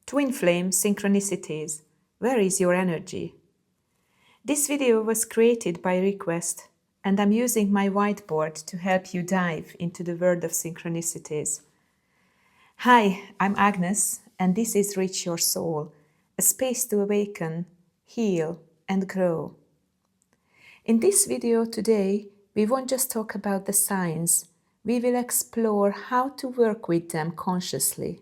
Twin flame synchronicities. Where is your energy? This video was created by request, and I'm using my whiteboard to help you dive into the world of synchronicities. Hi, I'm Agnes, and this is Reach Your Soul, a space to awaken, heal, and grow. In this video today, we won't just talk about the signs, we will explore how to work with them consciously.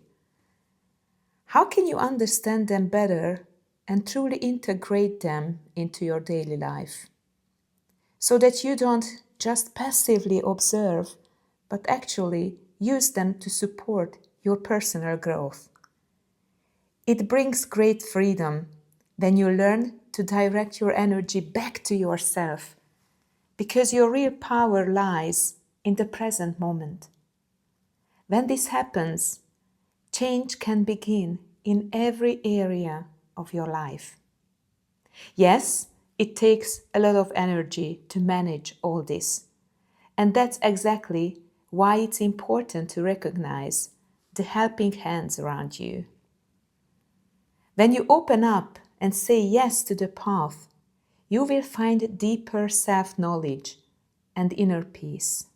How can you understand them better and truly integrate them into your daily life? So that you don't just passively observe, but actually use them to support your personal growth. It brings great freedom when you learn to direct your energy back to yourself, because your real power lies in the present moment. When this happens, change can begin in every area of your life. Yes, it takes a lot of energy to manage all this. And that's exactly why it's important to recognize the helping hands around you. When you open up and say yes to the path, you will find deeper self-knowledge and inner peace.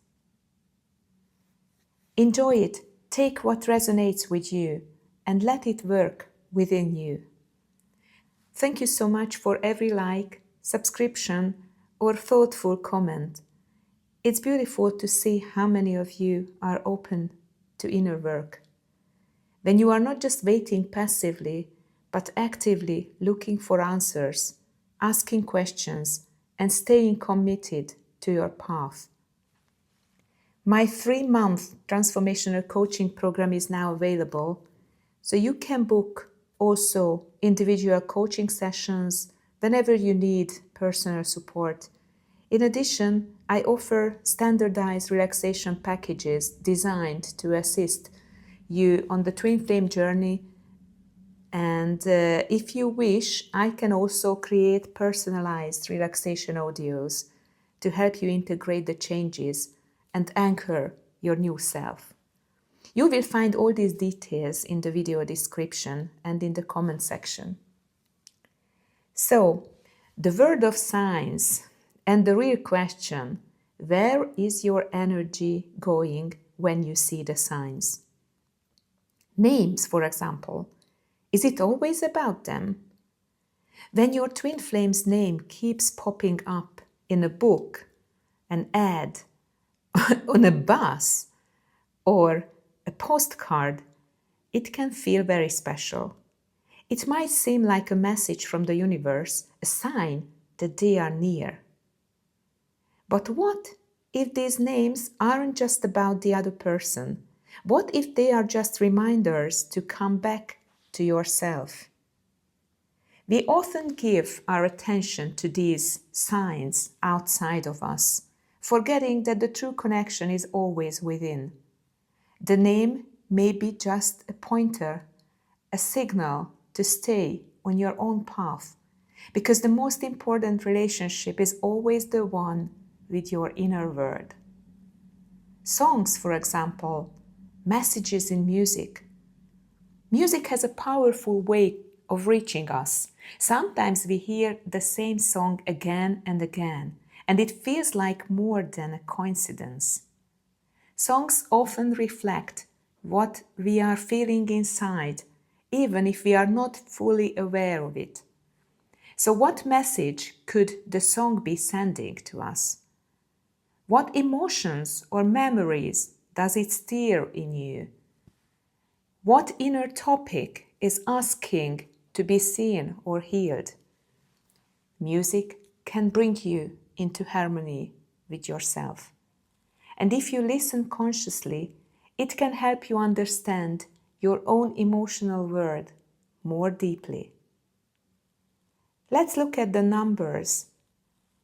Enjoy it, take what resonates with you, and let it work within you. Thank you so much for every like, subscription, or thoughtful comment. It's beautiful to see how many of you are open to inner work. When you are not just waiting passively, but actively looking for answers, asking questions, and staying committed to your path. My 3-month transformational coaching program is now available, so you can book also individual coaching sessions whenever you need personal support. In addition, I offer standardized relaxation packages designed to assist you on the twin flame journey. And if you wish, I can also create personalized relaxation audios to help you integrate the changes and anchor your new self. You will find all these details in the video description and in the comment section. So, the word of signs and the real question, where is your energy going when you see the signs? Names, for example, is it always about them? When your twin flame's name keeps popping up in a book, an ad, on a bus, or a postcard, it can feel very special. It might seem like a message from the universe, a sign that they are near. But what if these names aren't just about the other person? What if they are just reminders to come back to yourself? We often give our attention to these signs outside of us, forgetting that the true connection is always within. The name may be just a pointer, a signal to stay on your own path, because the most important relationship is always the one with your inner world. Songs, for example, messages in music. Music has a powerful way of reaching us. Sometimes we hear the same song again and again, and it feels like more than a coincidence. Songs often reflect what we are feeling inside, even if we are not fully aware of it. So what message could the song be sending to us? What emotions or memories does it stir in you? What inner topic is asking to be seen or healed? Music can bring you into harmony with yourself. And if you listen consciously, it can help you understand your own emotional world more deeply. Let's look at the numbers.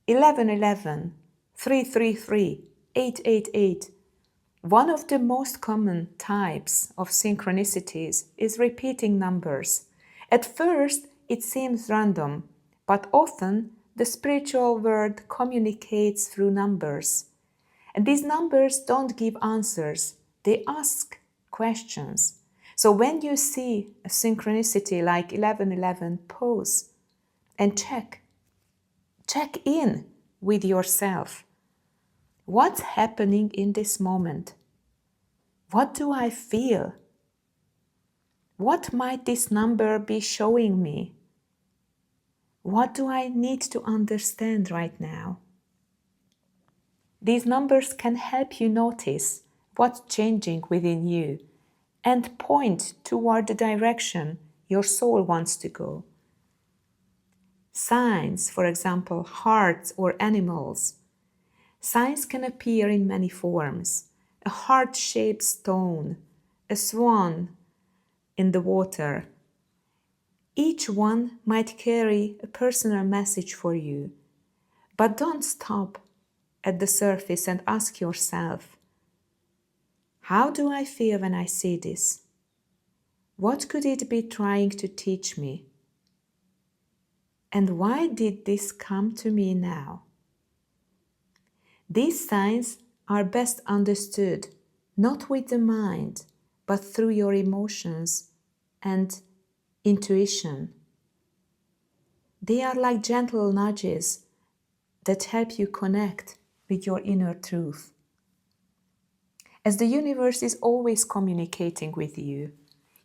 1111, 333, 888. One of the most common types of synchronicities is repeating numbers. At first, it seems random, but often the spiritual world communicates through numbers. And these numbers don't give answers, they ask questions. So when you see a synchronicity like 1111, pause and check in with yourself. What's happening in this moment? What do I feel? What might this number be showing me? What do I need to understand right now? These numbers can help you notice what's changing within you and point toward the direction your soul wants to go. Signs, for example, hearts or animals. Signs can appear in many forms. A heart-shaped stone, a swan in the water. Each one might carry a personal message for you. But don't stop at the surface and ask yourself, how do I feel when I see this? What could it be trying to teach me? And why did this come to me now? These signs are best understood not with the mind, but through your emotions and intuition. They are like gentle nudges that help you connect with your inner truth. As the universe is always communicating with you,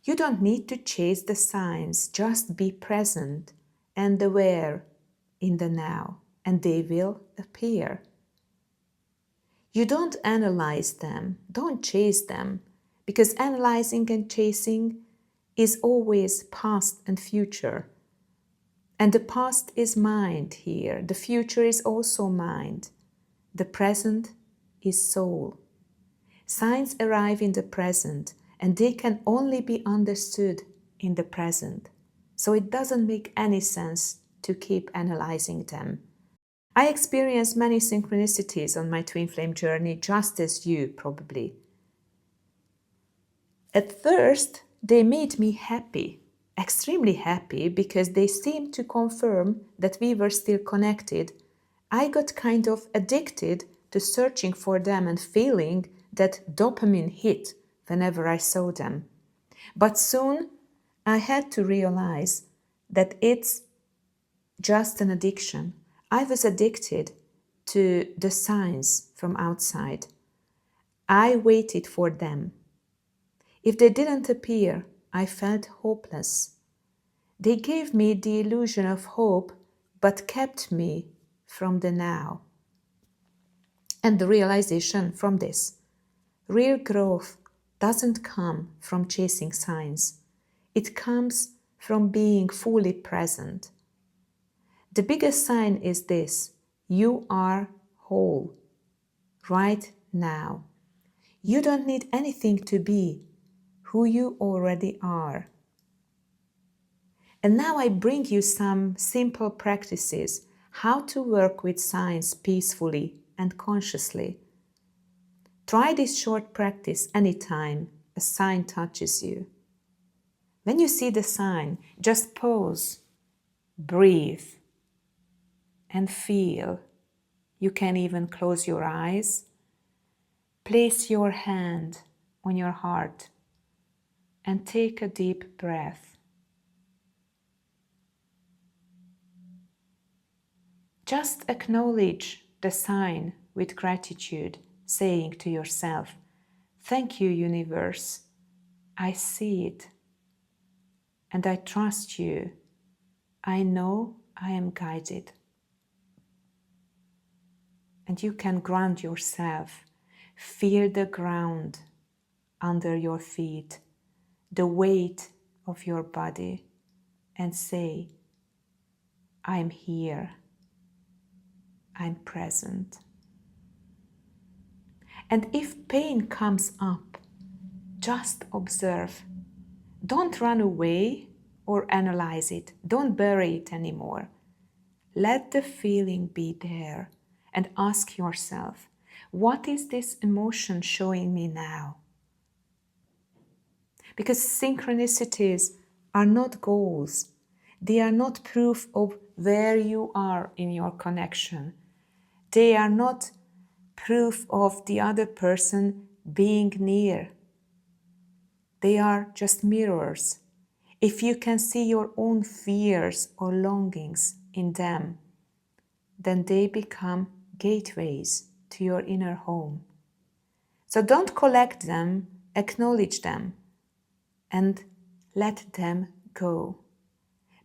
you don't need to chase the signs, just be present and aware in the now, and they will appear. You don't analyze them, don't chase them, because analyzing and chasing is always past and future. And the past is mind here, the future is also mind, the present is soul. Signs arrive in the present, and they can only be understood in the present. So it doesn't make any sense to keep analyzing them. I experienced many synchronicities on my twin flame journey, just as you probably. At first, they made me happy, extremely happy, because they seemed to confirm that we were still connected. I got kind of addicted to searching for them and feeling that dopamine hit whenever I saw them. But soon I had to realize that it's just an addiction. I was addicted to the signs from outside. I waited for them. If they didn't appear, I felt hopeless. They gave me the illusion of hope, but kept me from the now. And the realization from this: real growth doesn't come from chasing signs. It comes from being fully present. The biggest sign is this: you are whole right now. You don't need anything to be who you already are. And now I bring you some simple practices how to work with signs peacefully and consciously. Try this short practice anytime a sign touches you. When you see the sign, just pause, breathe, and feel. You can even close your eyes. Place your hand on your heart and take a deep breath. Just acknowledge the sign with gratitude, saying to yourself, "Thank you, universe. I see it. And I trust you. I know I am guided." And you can ground yourself. Feel the ground under your feet, the weight of your body, and say, "I'm here. I'm present." And if pain comes up, just observe. Don't run away or analyze it. Don't bury it anymore. Let the feeling be there and ask yourself, what is this emotion showing me now? Because synchronicities are not goals. They are not proof of where you are in your connection. They are not proof of the other person being near. They are just mirrors. If you can see your own fears or longings in them, then they become gateways to your inner home. So don't collect them, acknowledge them, and let them go.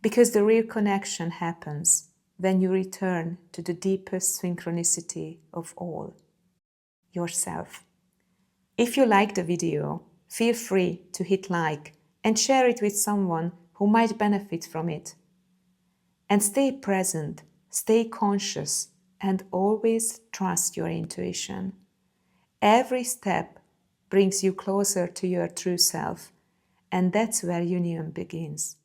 Because the real connection happens when you return to the deepest synchronicity of all, yourself. If you like the video, feel free to hit like and share it with someone who might benefit from it. And stay present, stay conscious, and always trust your intuition. Every step brings you closer to your true self, and that's where union begins.